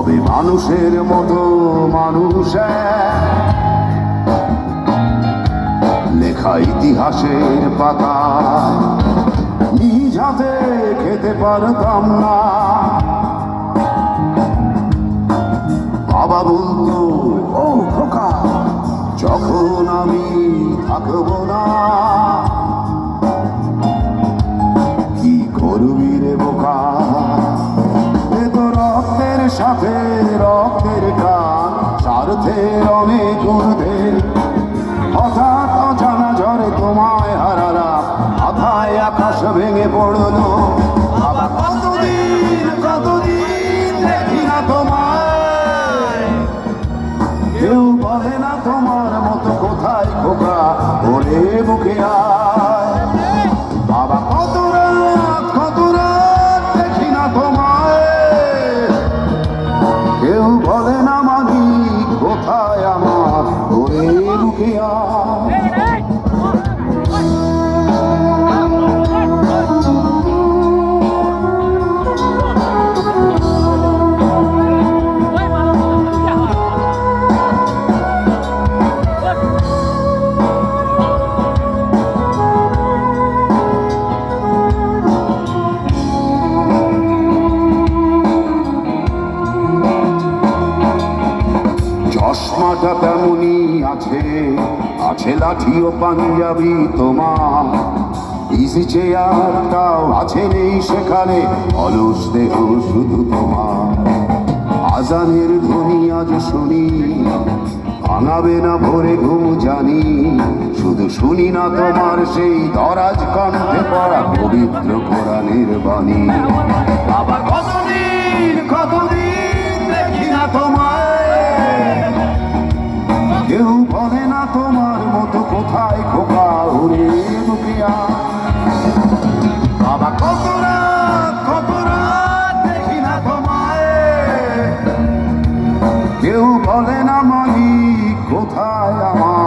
তবে মানুষের মতো মানুষ লেখা ইতিহাসের পাতা নিজ হাতে খেতে পারতাম না। বাবা বলতো, ও খোকা, যখন আমি থাকবো না কি করবি রে বোকা, এ তো রক্তের সাথে রক্তের টান, স্বার্থের অনেক ঊর্ধ্বে। হঠাৎ অজানা ঝড়ে তোমায় হারালাম, মাথায় আকাশ ভেঙে পড়লো। বাবা কতদিন কতদিন দেখি না তোমায়, কেউ বলে না তোমার মতো কোথায় খোকা, ওরে বুকে আয়। বাবা কত রাত দেখি না তোমায়, কেউ বলে না মালিক কোথায় আমার, ওরে বুকে আয়। চশমাটা তেমনই আছে, আছে লাঠি ও পাঞ্জাবি তোমার, ইজি চেয়ারটাও আছে নেই সেখানে, অলস দেহ শুধু তোমার। আজানের ধ্বনি আজ শুনি, ভাঙাবে না ভোরে ঘুম জানি, শুধু শুনি না তোমার সেই দরাজ কণ্ঠে পড়া পবিত্র কোরআনের বাণী। বাবা কতদিন কতদিন দেখি না তোমায়, কেউ বলে না তোমার মতো কোথায় খোকা, ওরে বুকে আয়। বাবা কত রাত দেখি না তোমায়, কেউ বলে না মালিক কোথায় আমার,